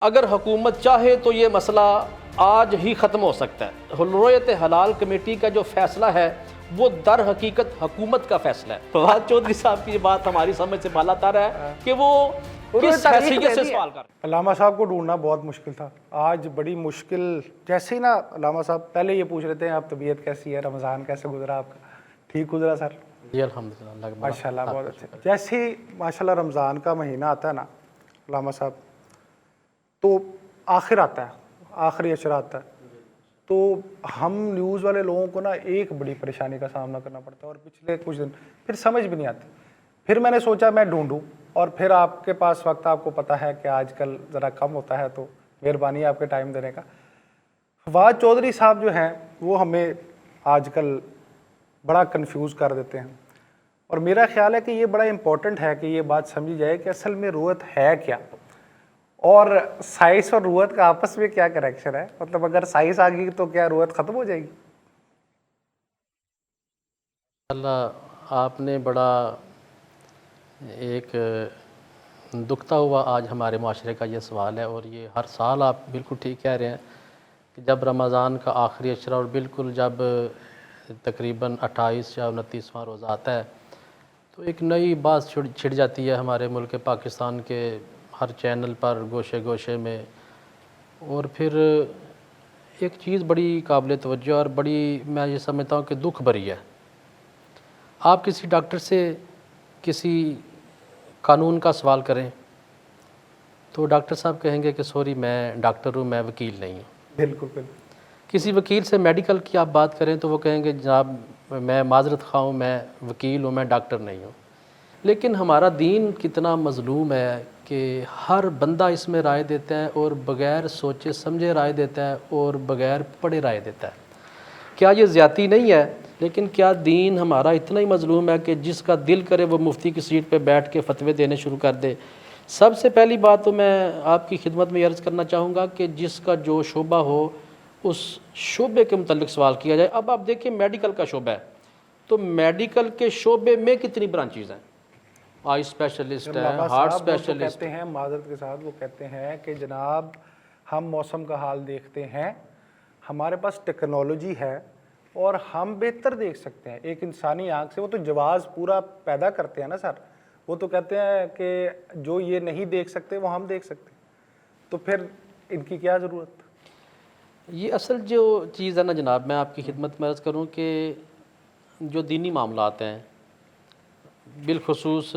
اگر حکومت چاہے تو یہ مسئلہ آج ہی ختم ہو سکتا ہے۔ رؤیت حلال کمیٹی کا جو فیصلہ ہے وہ در حقیقت حکومت کا فیصلہ ہے۔ فواد چودھری صاحب کی یہ بات ہماری سمجھ سے بالا تر ہے کہ وہ کس حیثیت سے سوال کر رہے ہیں۔ علامہ صاحب کو ڈھونڈنا بہت مشکل تھا، آج بڑی مشکل۔ جیسے ہی نا علامہ صاحب پہلے یہ پوچھ رہے تھے آپ طبیعت کیسی ہے، رمضان کیسے گزرا آپ کا؟ ٹھیک گزرا سر؟ جی الحمدللہ، ماشاء اللہ بہت اچھا۔ جیسے ہی ماشاء اللہ رمضان کا مہینہ آتا ہے نا علامہ صاحب، تو آخر آتا ہے، آخری عشرہ آتا ہے، تو ہم نیوز والے لوگوں کو نا ایک بڑی پریشانی کا سامنا کرنا پڑتا ہے، اور پچھلے کچھ دن پھر سمجھ بھی نہیں آتی۔ پھر میں نے سوچا میں ڈھونڈوں، اور پھر آپ کے پاس وقت آپ کو پتہ ہے کہ آج کل ذرا کم ہوتا ہے، تو مہربانی آپ کے ٹائم دینے کا۔ فواد چودھری صاحب جو ہیں وہ ہمیں آج کل بڑا کنفیوز کر دیتے ہیں، اور میرا خیال ہے کہ یہ بڑا امپورٹنٹ ہے کہ یہ بات سمجھی جائے کہ اصل میں رؤیت ہے کیا، اور سائنس اور رؤیت کا آپس میں کیا کنیکشن ہے۔ مطلب اگر سائنس آ گئی تو کیا رؤیت ختم ہو جائے گی؟ اللہ آپ نے بڑا ایک دکھتا ہوا آج ہمارے معاشرے کا یہ سوال ہے، اور یہ ہر سال آپ بالکل ٹھیک کہہ رہے ہیں کہ جب رمضان کا آخری عشرہ اور بالکل جب تقریباً 28 یا 29واں روزہ آتا ہے تو ایک نئی بات چھڑ جاتی ہے ہمارے ملک پاکستان کے ہر چینل پر، گوشے گوشے میں، اور پھر ایک چیز بڑی قابل توجہ اور بڑی میں یہ سمجھتا ہوں کہ دکھ بھری ہے۔ آپ کسی ڈاکٹر سے کسی قانون کا سوال کریں تو ڈاکٹر صاحب کہیں گے کہ سوری میں ڈاکٹر ہوں، میں وکیل نہیں ہوں۔ بالکل بالکل۔ کسی وکیل سے میڈیکل کی آپ بات کریں تو وہ کہیں گے جناب میں معذرت خواہ ہوں، میں وکیل ہوں، میں ڈاکٹر نہیں ہوں۔ لیکن ہمارا دین کتنا مظلوم ہے کہ ہر بندہ اس میں رائے دیتا ہے، اور بغیر سوچے سمجھے رائے دیتا ہے، اور بغیر پڑھے رائے دیتا ہے۔ کیا یہ زیادتی نہیں ہے؟ لیکن کیا دین ہمارا اتنا ہی مظلوم ہے کہ جس کا دل کرے وہ مفتی کی سیٹ پہ بیٹھ کے فتوے دینے شروع کر دے؟ سب سے پہلی بات تو میں آپ کی خدمت میں عرض کرنا چاہوں گا کہ جس کا جو شعبہ ہو اس شعبے کے متعلق سوال کیا جائے۔ اب آپ دیکھیں میڈیکل کا شعبہ ہے تو میڈیکل کے شعبے میں کتنی برانچیز ہیں؟ آئی اسپیشلسٹ ہے، ہارٹ اسپیشلسٹ۔ کہتے ہیں معذرت کے ساتھ، وہ کہتے ہیں کہ جناب ہم موسم کا حال دیکھتے ہیں، ہمارے پاس ٹیکنالوجی ہے اور ہم بہتر دیکھ سکتے ہیں۔ ایک انسانی آنکھ سے وہ تو جواز پورا پیدا کرتے ہیں نا سر، وہ تو کہتے ہیں کہ جو یہ نہیں دیکھ سکتے وہ ہم دیکھ سکتے ہیں، تو پھر ان کی کیا ضرورت؟ یہ اصل جو چیز ہے نا جناب، میں آپ کی خدمت میں عرض کروں کہ جو دینی معاملات ہیں، بالخصوص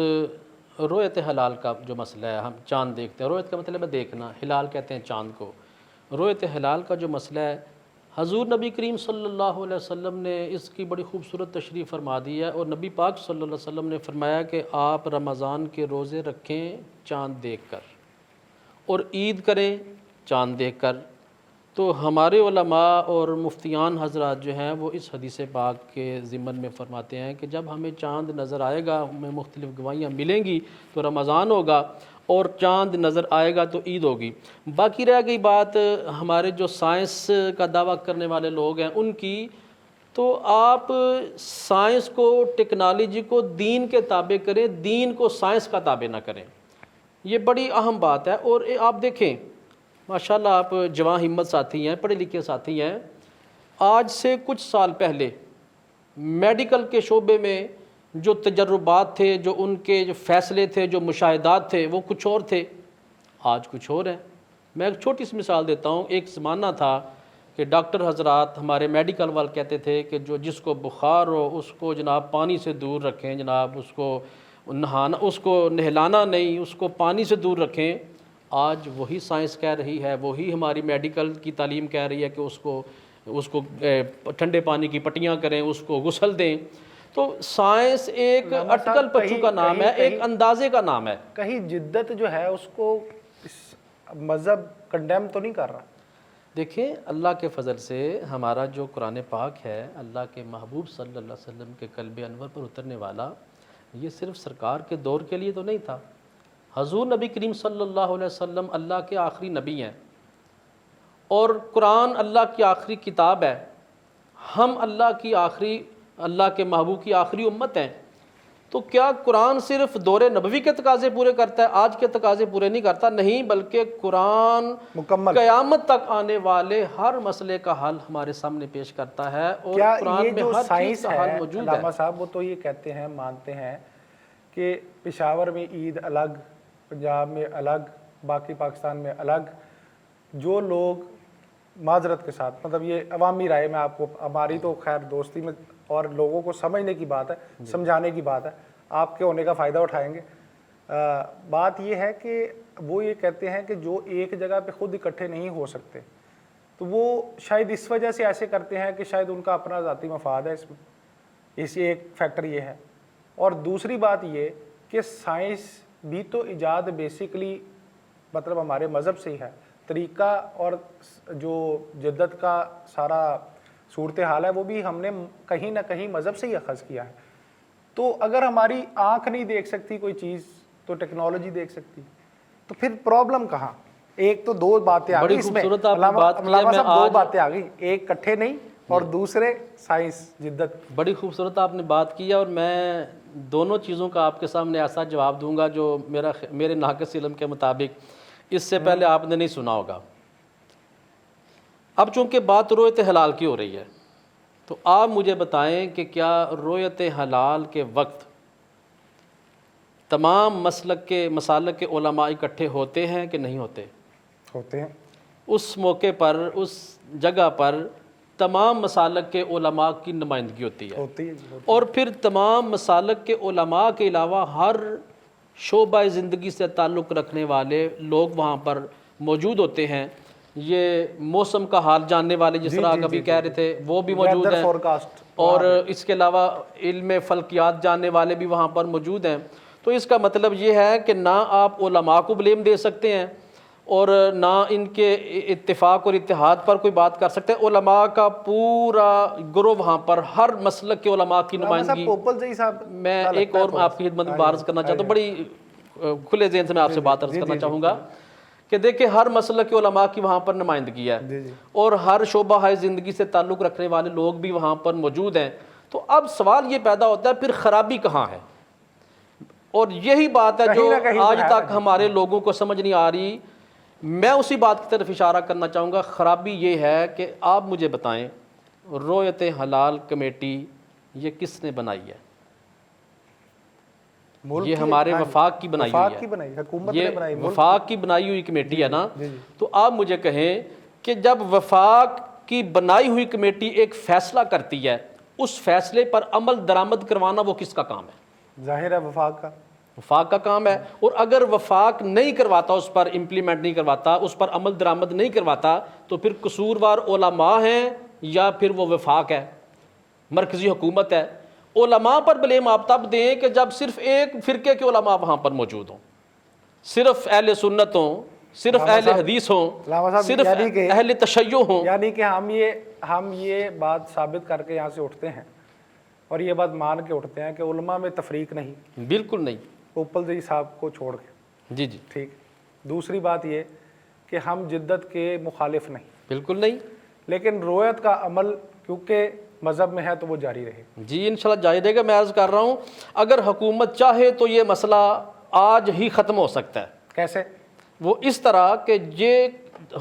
رؤیت حلال کا جو مسئلہ ہے، ہم چاند دیکھتے ہیں، رؤیت کا مطلب ہے دیکھنا، ہلال کہتے ہیں چاند کو۔ رؤیت حلال کا جو مسئلہ ہے، حضور نبی کریم صلی اللہ علیہ وسلم نے اس کی بڑی خوبصورت تشریح فرما دی ہے، اور نبی پاک صلی اللہ علیہ وسلم نے فرمایا کہ آپ رمضان کے روزے رکھیں چاند دیکھ کر، اور عید کریں چاند دیکھ کر۔ تو ہمارے علماء اور مفتیان حضرات جو ہیں وہ اس حدیث پاک کے ضمن میں فرماتے ہیں کہ جب ہمیں چاند نظر آئے گا، ہمیں مختلف گواہیاں ملیں گی تو رمضان ہوگا، اور چاند نظر آئے گا تو عید ہوگی۔ باقی رہ گئی بات ہمارے جو سائنس کا دعویٰ کرنے والے لوگ ہیں ان کی، تو آپ سائنس کو، ٹیکنالوجی کو دین کے تابع کریں، دین کو سائنس کا تابع نہ کریں۔ یہ بڑی اہم بات ہے۔ اور آپ دیکھیں ماشاءاللہ آپ جوان ہمت ساتھی ہیں، پڑھے لکھے ساتھی ہیں، آج سے کچھ سال پہلے میڈیکل کے شعبے میں جو تجربات تھے، جو ان کے جو فیصلے تھے، جو مشاہدات تھے، وہ کچھ اور تھے، آج کچھ اور ہیں۔ میں ایک چھوٹی سی مثال دیتا ہوں۔ ایک زمانہ تھا کہ ڈاکٹر حضرات ہمارے میڈیکل والے کہتے تھے کہ جس کو بخار ہو اس کو جناب پانی سے دور رکھیں، جناب اس کو نہانا، اس کو نہلانا نہیں، اس کو پانی سے دور رکھیں۔ آج وہی سائنس کہہ رہی ہے، وہی ہماری میڈیکل کی تعلیم کہہ رہی ہے کہ اس کو ٹھنڈے پانی کی پٹیاں کریں، اس کو غسل دیں۔ تو سائنس ایک اٹکل پچو کا نام ہے، ایک اندازے کا نام ہے۔ کہیں جدت جو ہے اس کو مذہب کنڈیم تو نہیں کر رہا؟ دیکھیں اللہ کے فضل سے ہمارا جو قرآن پاک ہے، اللہ کے محبوب صلی اللہ علیہ وسلم کے قلب انور پر اترنے والا، یہ صرف سرکار کے دور کے لیے تو نہیں تھا۔ حضور نبی کریم صلی اللہ علیہ وسلم اللہ کے آخری نبی ہیں، اور قرآن اللہ کی آخری کتاب ہے۔ ہم اللہ کے محبوب کی آخری امت ہیں۔ تو کیا قرآن صرف دور نبوی کے تقاضے پورے کرتا ہے، آج کے تقاضے پورے نہیں کرتا؟ نہیں، بلکہ قرآن مکمل قیامت تک آنے والے ہر مسئلے کا حل ہمارے سامنے پیش کرتا ہے، اور کیا قرآن یہ میں جو ہر سائنس چیز کا حل ہے موجود علامہ ہے۔ صاحب، وہ تو یہ کہتے ہیں، مانتے ہیں کہ پشاور میں عید الگ، پنجاب میں الگ، باقی پاکستان میں الگ، جو لوگ معذرت کے ساتھ، مطلب یہ عوامی رائے میں آپ کو، ہماری تو خیر دوستی میں اور لوگوں کو سمجھنے کی بات ہے، سمجھانے کی بات ہے، آپ کے ہونے کا فائدہ اٹھائیں گے۔ بات یہ ہے کہ وہ یہ کہتے ہیں کہ جو ایک جگہ پہ خود اکٹھے نہیں ہو سکتے، تو وہ شاید اس وجہ سے ایسے کرتے ہیں کہ شاید ان کا اپنا ذاتی مفاد ہے اس میں، اس ایک فیکٹر یہ ہے۔ اور دوسری بات یہ کہ سائنس بھی تو ایجاد بیسیکلی مطلب ہمارے مذہب سے ہی ہے، طریقہ اور جو جدت کا سارا صورتحال ہے وہ بھی ہم نے کہیں نہ کہیں مذہب سے ہی اخذ کیا ہے۔ تو اگر ہماری آنکھ نہیں دیکھ سکتی کوئی چیز تو ٹیکنالوجی دیکھ سکتی، تو پھر پرابلم کہاں؟ ایک تو دو باتیں آ گئی اس میں، خوبصورت آپ نے علامہ بات کی ہے۔ میں صاحب دو آج باتیں آ گئی، ایک کٹھے نہیں اور دوسرے سائنس جدت۔ بڑی خوبصورت آپ نے بات کی ہے، اور میں دونوں چیزوں کا آپ کے سامنے ایسا جواب دوں گا جو میرے ناقص علم کے مطابق اس سے پہلے آپ نے نہیں سنا ہوگا۔ اب چونکہ بات رؤیت حلال کی ہو رہی ہے، تو آپ مجھے بتائیں کہ کیا رؤیت حلال کے وقت تمام مسلک کے علماء اکٹھے ہوتے ہیں کہ نہیں ہوتے؟ ہوتے ہیں۔ اس موقع پر، اس جگہ پر تمام مسالک کے علماء کی نمائندگی ہوتی ہے، ہوتی ہے جی۔ اور پھر تمام مسالک کے علماء کے علاوہ ہر شعبہ زندگی سے تعلق رکھنے والے لوگ وہاں پر موجود ہوتے ہیں۔ یہ موسم کا حال جاننے والے جس طرح کبھی کہہ رہے تھے وہ بھی موجود ہیں، اور اس کے علاوہ علم فلکیات جاننے والے بھی وہاں پر موجود ہیں۔ تو اس کا مطلب یہ ہے کہ نہ آپ علماء کو بلیم دے سکتے ہیں اور نہ ان کے اتفاق اور اتحاد پر کوئی بات کر سکتے ہیں۔ علماء کا پورا گروہ وہاں پر، ہر مسلک کے علماء کی نمائندگی۔ میں ایک اور آپ کی خدمت میں عرض کرنا چاہتا ہوں، بڑی کھلے ذہن سے میں آپ سے بات عرض کرنا چاہوں گا کہ دیکھیں ہر مسلک کے علماء کی وہاں پر نمائندگی ہے، اور ہر شعبہ زندگی سے تعلق رکھنے والے لوگ بھی وہاں پر موجود ہیں۔ تو اب سوال یہ پیدا ہوتا ہے پھر خرابی کہاں ہے؟ اور یہی بات ہے جو آج تک ہمارے لوگوں کو سمجھ نہیں آ رہی۔ میں اسی بات کی طرف اشارہ کرنا چاہوں گا، خرابی یہ ہے کہ آپ مجھے بتائیں رؤیت حلال کمیٹی یہ کس نے بنائی ہے؟ یہ ہمارے وفاق کی بنائی ہوئی ہے، یہ وفاق کی بنائی ہوئی کمیٹی ہے نا۔ تو آپ مجھے کہیں کہ جب وفاق کی بنائی ہوئی کمیٹی ایک فیصلہ کرتی ہے، اس فیصلے پر عمل درآمد کروانا وہ کس کا کام ہے؟ ظاہر ہے وفاق کا کام ہے۔ اور اگر وفاق نہیں کرواتا، اس پر امپلیمنٹ نہیں کرواتا، اس پر عمل درآمد نہیں کرواتا، تو پھر قصوروار علماء ہیں یا پھر وہ وفاق ہے، مرکزی حکومت ہے؟ علماء پر بلیم آپ تب دیں کہ جب صرف ایک فرقے کے علماء وہاں پر موجود ہوں، صرف اہل سنت ہوں، صرف اہل حدیث ہوں، صرف اہل تشیع ہوں۔ یعنی کہ ہم یہ بات ثابت کر کے یہاں سے اٹھتے ہیں اور یہ بات مان کے اٹھتے ہیں کہ علماء میں تفریق نہیں، بالکل نہیں، اوپل جی صاحب کو چھوڑ کے۔ جی جی ٹھیک۔ دوسری بات یہ کہ ہم جدت کے مخالف نہیں، بالکل نہیں، لیکن رویت کا عمل کیونکہ مذہب میں ہے تو وہ جاری رہے۔ جی انشاءاللہ جاری رہے گا۔ میں عرض کر رہا ہوں اگر حکومت چاہے تو یہ مسئلہ آج ہی ختم ہو سکتا ہے۔ کیسے؟ وہ اس طرح کہ یہ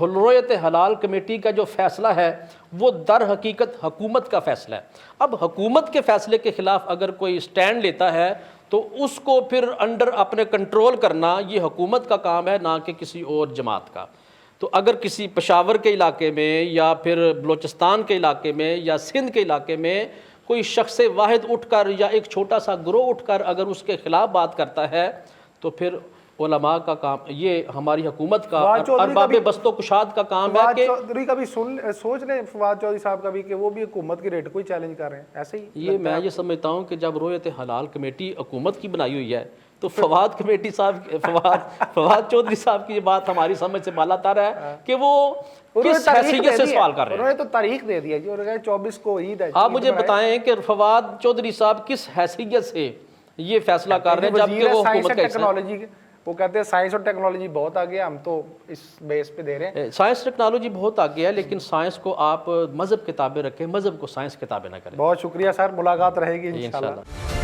رؤیت حلال کمیٹی کا جو فیصلہ ہے وہ در حقیقت حکومت کا فیصلہ ہے۔ اب حکومت کے فیصلے کے خلاف اگر کوئی سٹینڈ لیتا ہے تو اس کو پھر انڈر اپنے کنٹرول کرنا یہ حکومت کا کام ہے، نہ کہ کسی اور جماعت کا۔ تو اگر کسی پشاور کے علاقے میں یا پھر بلوچستان کے علاقے میں یا سندھ کے علاقے میں کوئی شخص واحد اٹھ کر یا ایک چھوٹا سا گروہ اٹھ کر اگر اس کے خلاف بات کرتا ہے تو پھر علماء کا کام، یہ ہماری حکومت کا، ارباب بست و کشاد کا کام ہے کہ چودھری کا بھی سوچ رہے ہیں، فواد چودھری صاحب کا بھی، کہ وہ بھی حکومت کی ریٹ کو ہی چیلنج کر رہے ہیں، ایسے ہی۔ یہ میں یہ سمجھتا ہوں کہ جب رؤیت حلال کمیٹی حکومت کی بنائی ہوئی ہے تو فواد چودھری صاحب کی یہ بات ہماری سمجھ سے بالا تر ہے کہ وہ کس حیثیت سے سوال کر رہے ہیں۔ انہوں نے تو تاریخ دے دیا جی، اور 24 کو عید ہے۔ آپ مجھے بتائیں کہ فواد چودھری صاحب کس حیثیت سے یہ فیصلہ کر رہے ہیں جبکہ وہ حکومت کا ٹیکنالوجی کے، وہ کہتے ہیں سائنس اور ٹیکنالوجی بہت آگے ہے، ہم تو اس بیس پہ دے رہے ہیں۔ سائنس ٹیکنالوجی بہت آگے ہے، لیکن سائنس کو آپ مذہب کتابیں رکھیں، مذہب کو سائنس کتابیں نہ کریں۔ بہت شکریہ سر، ملاقات رہے گی انشاءاللہ۔